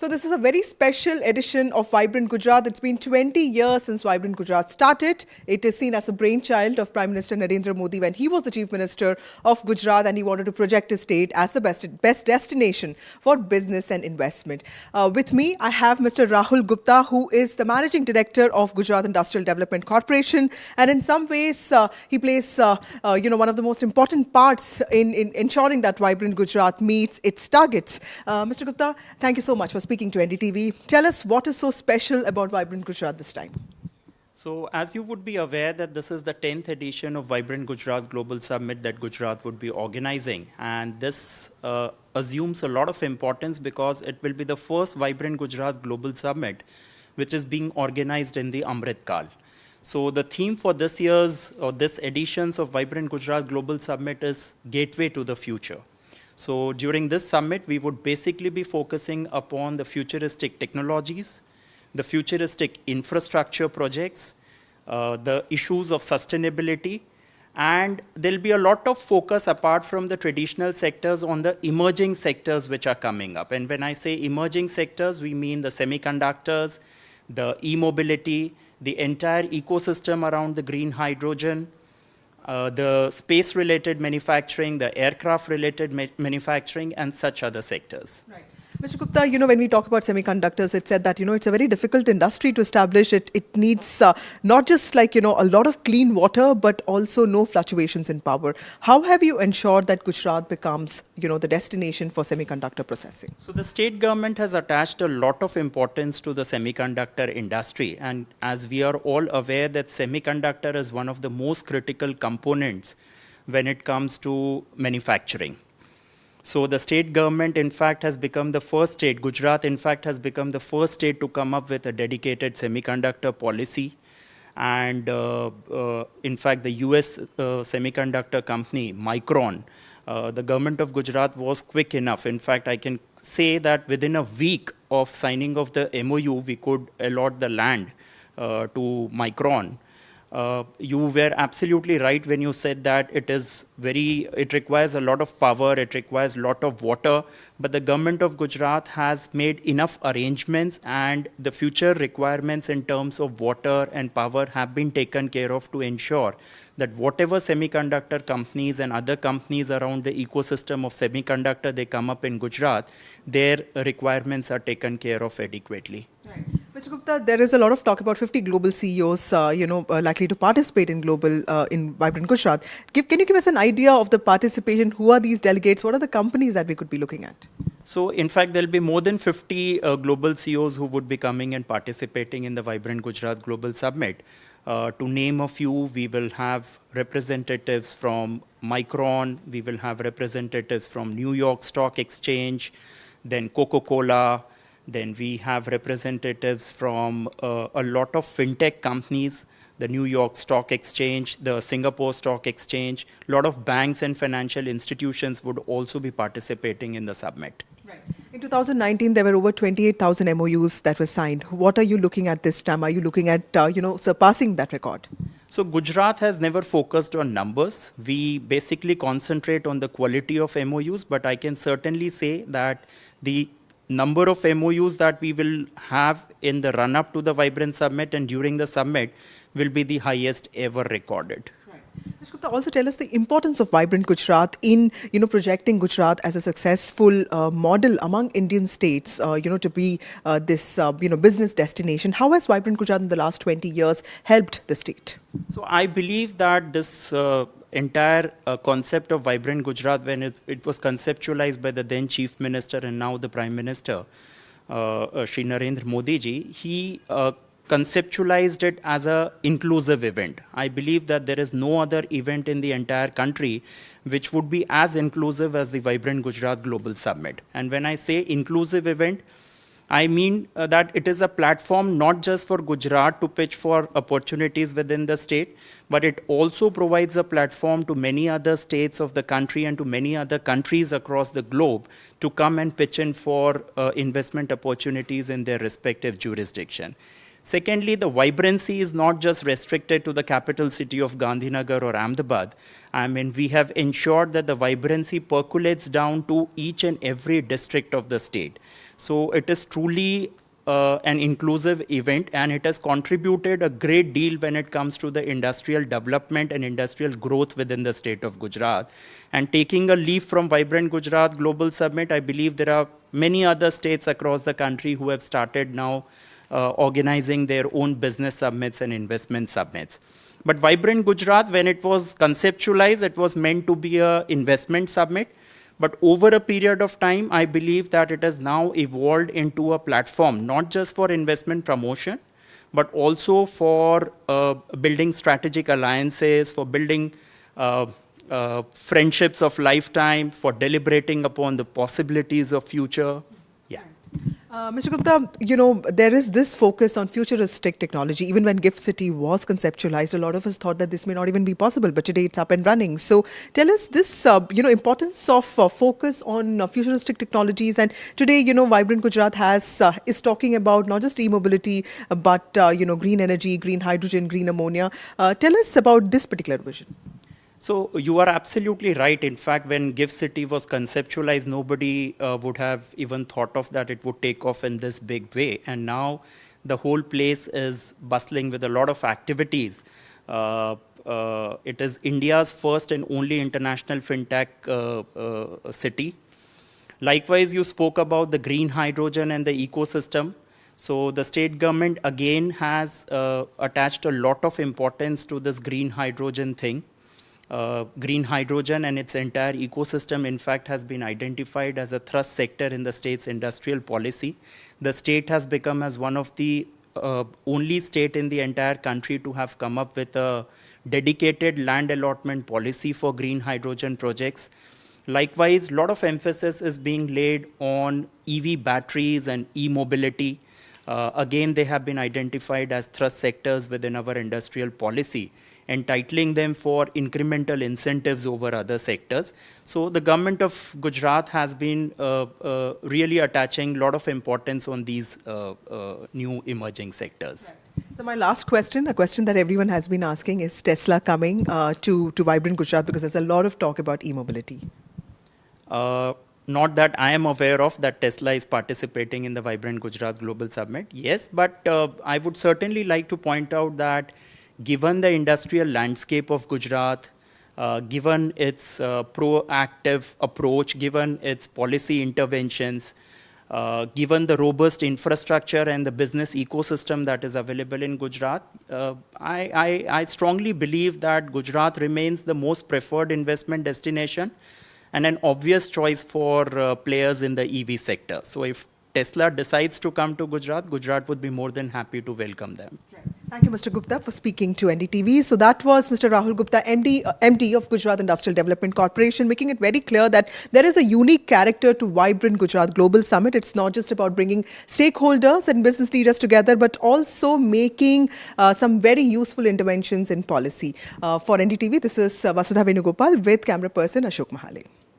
So this is a very special edition of Vibrant Gujarat. It's been 20 years since Vibrant Gujarat started. It is seen as a brainchild of Prime Minister Narendra Modi when he was the Chief Minister of Gujarat and he wanted to project his state as the best destination for business and investment. With me, I have Mr. Rahul Gupta, who is the Managing Director of Gujarat Industrial Development Corporation. And in some ways, he plays one of the most important parts in ensuring that Vibrant Gujarat meets its targets. Mr. Gupta, thank you so much for speaking to NDTV. Tell us what is so special about Vibrant Gujarat this time. So as you would be aware that this is the 10th edition of Vibrant Gujarat Global Summit that Gujarat would be organizing. And this assumes a lot of importance because it will be the first Vibrant Gujarat Global Summit which is being organized in the Amrit Kal. So the theme for this year's or this editions of Vibrant Gujarat Global Summit is Gateway to the Future. So during this summit, we would basically be focusing upon the futuristic technologies, the futuristic infrastructure projects, the issues of sustainability, and there'll be a lot of focus apart from the traditional sectors on the emerging sectors which are coming up. And when I say emerging sectors, we mean the semiconductors, the e-mobility, the entire ecosystem around the green hydrogen, the space-related manufacturing, the aircraft-related manufacturing, and such other sectors. Right. Mr. Gupta, when we talk about semiconductors, it said that, it's a very difficult industry to establish. It needs not just a lot of clean water, but also no fluctuations in power. How have you ensured that Gujarat becomes, the destination for semiconductor processing? So the state government has attached a lot of importance to the semiconductor industry. And as we are all aware that semiconductor is one of the most critical components when it comes to manufacturing. So the state government, in fact, has become the first state, Gujarat, in fact, has become the first state to come up with a dedicated semiconductor policy. And in fact, the US semiconductor company, Micron, the government of Gujarat was quick enough. In fact, I can say that within a week of signing of the MOU, we could allot the land to Micron. You were absolutely right when you said that it requires a lot of power, it requires a lot of water, but the government of Gujarat has made enough arrangements and the future requirements in terms of water and power have been taken care of to ensure that whatever semiconductor companies and other companies around the ecosystem of semiconductor they come up in Gujarat, their requirements are taken care of adequately. Right. Mr. Gupta, there is a lot of talk about 50 global CEOs, likely to participate in in Vibrant Gujarat. Can you give us an idea of the participation? Who are these delegates? What are the companies that we could be looking at? So, in fact, there will be more than 50 global CEOs who would be coming and participating in the Vibrant Gujarat Global Summit. To name a few, we will have representatives from Micron, we will have representatives from New York Stock Exchange, then Coca-Cola, then we have representatives from a lot of fintech companies, the New York Stock Exchange, the Singapore Stock Exchange. A lot of banks and financial institutions would also be participating in the summit. Right. In 2019, there were over 28,000 MOUs that were signed. What are you looking at this time? Are you looking at, surpassing that record? So Gujarat has never focused on numbers. We basically concentrate on the quality of MOUs, but I can certainly say that the number of MOUs that we will have in the run-up to the Vibrant Summit and during the summit will be the highest ever recorded. Mr. Gupta, also tell us the importance of Vibrant Gujarat in, projecting Gujarat as a successful model among Indian states, to be this, business destination. How has Vibrant Gujarat in the last 20 years helped the state? So I believe that this entire concept of Vibrant Gujarat, when it was conceptualized by the then Chief Minister and now the Prime Minister, Shri Narendra Modi ji, he conceptualized it as an inclusive event. I believe that there is no other event in the entire country which would be as inclusive as the Vibrant Gujarat Global Summit. And when I say inclusive event, I mean that it is a platform not just for Gujarat to pitch for opportunities within the state, but it also provides a platform to many other states of the country and to many other countries across the globe to come and pitch in for investment opportunities in their respective jurisdiction. Secondly, the vibrancy is not just restricted to the capital city of Gandhinagar or Ahmedabad. I mean, we have ensured that the vibrancy percolates down to each and every district of the state. So it is truly an inclusive event, and it has contributed a great deal when it comes to the industrial development and industrial growth within the state of Gujarat. And taking a leaf from Vibrant Gujarat Global Summit, I believe there are many other states across the country who have started now organizing their own business summits and investment summits. But Vibrant Gujarat, when it was conceptualized, it was meant to be an investment summit. But over a period of time, I believe that it has now evolved into a platform, not just for investment promotion, but also for building strategic alliances, for building friendships of lifetime, for deliberating upon the possibilities of future. Yeah. Mr. Gupta, there is this focus on futuristic technology. Even when Gift City was conceptualized, a lot of us thought that this may not even be possible, but today it's up and running. So tell us this, importance of focus on futuristic technologies. And today, Vibrant Gujarat is talking about not just e-mobility, but, green energy, green hydrogen, green ammonia. Tell us about this particular vision. So you are absolutely right. In fact, when Gift City was conceptualized, nobody would have even thought of that it would take off in this big way. And now the whole place is bustling with a lot of activities. It is India's first and only international fintech city. Likewise, you spoke about the green hydrogen and the ecosystem. So the state government again has attached a lot of importance to this green hydrogen thing. Green hydrogen and its entire ecosystem, in fact, has been identified as a thrust sector in the state's industrial policy. The state has become as one of the only state in the entire country to have come up with a dedicated land allotment policy for green hydrogen projects. Likewise, a lot of emphasis is being laid on EV batteries and e-mobility. Again, they have been identified as thrust sectors within our industrial policy, entitling them for incremental incentives over other sectors. So the government of Gujarat has been really attaching a lot of importance on these new emerging sectors. Right. So my last question, a question that everyone has been asking, is Tesla coming to Vibrant Gujarat? Because there's a lot of talk about e-mobility. Not that I am aware of that Tesla is participating in the Vibrant Gujarat Global Summit. Yes, but I would certainly like to point out that given the industrial landscape of Gujarat, given its proactive approach, given its policy interventions, given the robust infrastructure and the business ecosystem that is available in Gujarat, I strongly believe that Gujarat remains the most preferred investment destination and an obvious choice for players in the EV sector. So if Tesla decides to come to Gujarat, Gujarat would be more than happy to welcome them. Right. Thank you, Mr. Gupta, for speaking to NDTV. So that was Mr. Rahul Gupta, MD of Gujarat Industrial Development Corporation, making it very clear that there is a unique character to Vibrant Gujarat Global Summit. It's not just about bringing stakeholders and business leaders together, but also making some very useful interventions in policy. For NDTV, this is Vasudha Venugopal with camera person Ashok Mahale.